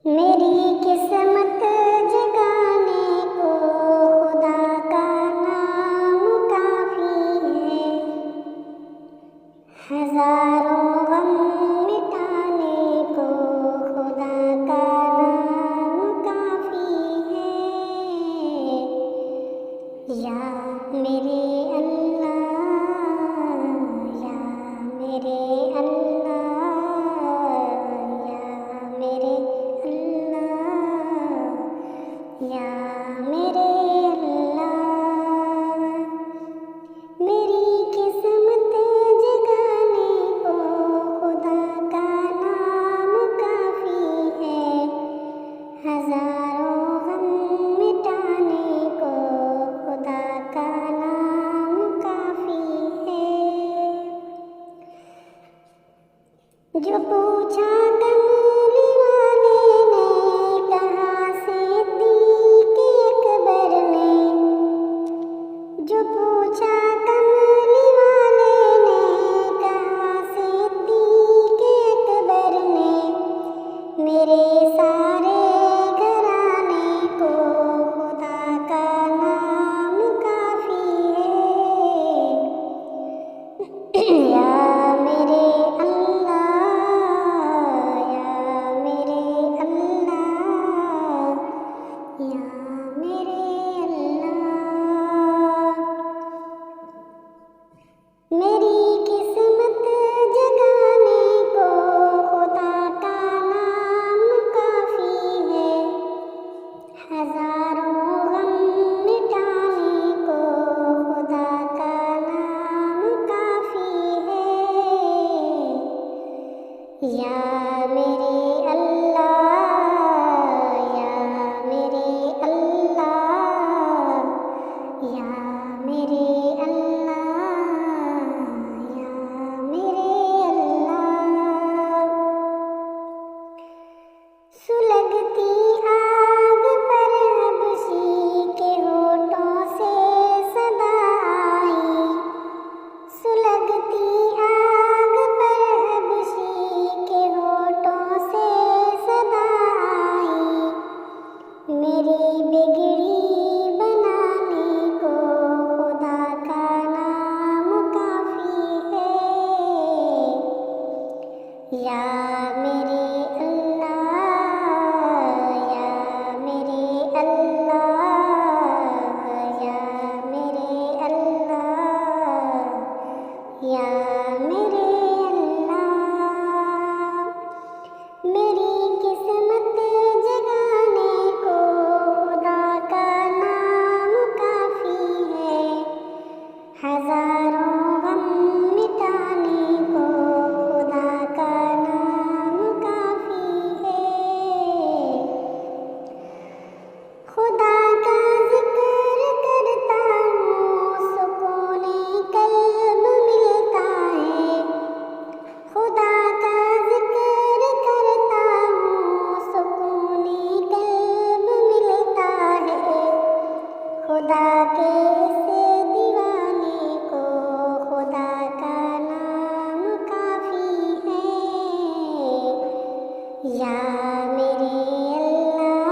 मेरी किस्मत जगाने को खुदा का नाम काफी है। हजारों गम मिटाने को खुदा का नाम काफी है। या मेरे अल्लाह, या मेरे अल्लाह, या मेरे अल्लाह, या मेरे अल्लाह। मेरी किस्मत जगाने को खुदा का नाम काफी है। हजारों गम मिटाने को खुदा का नाम काफी है। जो पूछा कमली वाले ने, कहा सिद्दीक़ अकबर ने। जो पूछा कमली वाले ने, कहा सिद्दीक़ अकबर ने। मेरे सारे घराने को खुदा का नाम काफी है। या मेरे अल्लाह, या मेरे अल्लाह, या मेरे अल्लाह। मेरी किस्मत जगाने को खुदा का नाम काफी है। हजारों गम मिटाने को खुदा का नाम काफी है। या मेरे अल्लाह, या मेरे अल्लाह, या मेरे अल्लाह, या मेरे अल्लाह। सुलगती आग पर हबशी के होठों से सदा आई। सुलगती आग पर हबशी के होठों से सदा आई। मेरी बिगड़ी बनाने को खुदा का नाम काफी है। या मेरे अल्लाह, या मेरे अल्लाह, या मेरे अल्लाह, या मेरे अल्लाह। मेरी किस्मत जगाने को खुदा का नाम काफी है। हजारों गम मिटाने को खुदा का नाम काफी है। खुदा का जिक्र करता हूँ, सुकून कल्ब मिलता है। खुदा का जिक्र करता हूँ, सुकून कल्ब मिलता है। खुदा के इस दीवाने को खुदा का नाम काफी है। या मेरे अल्लाह,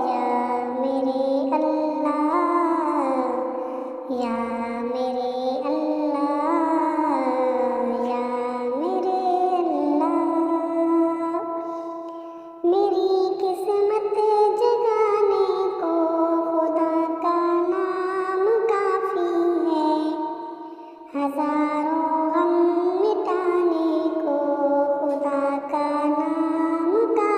या मेरे अल्लाह, या मेरे अल्लाह, या मेरे अल्लाह। मेरी किस्मत जगाने को खुदा का नाम काफी है। हजारों गम मिटाने को खुदा का नाम काफी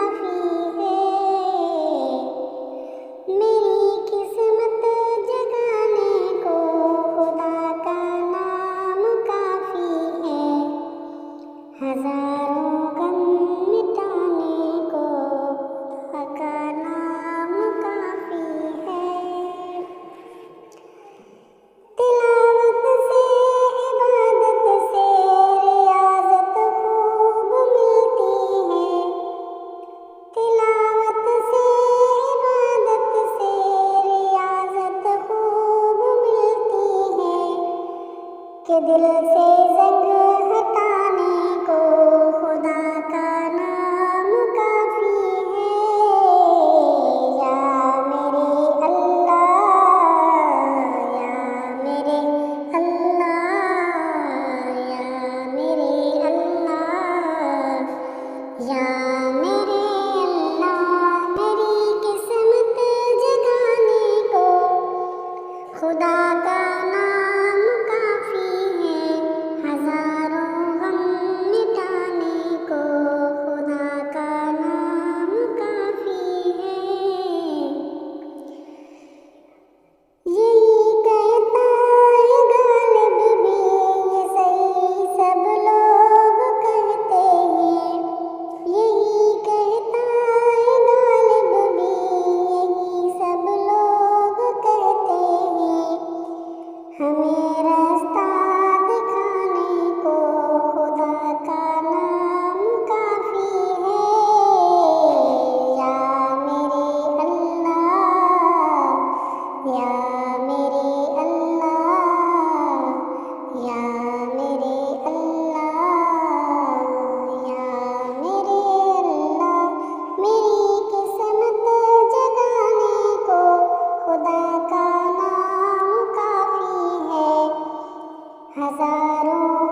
हजारों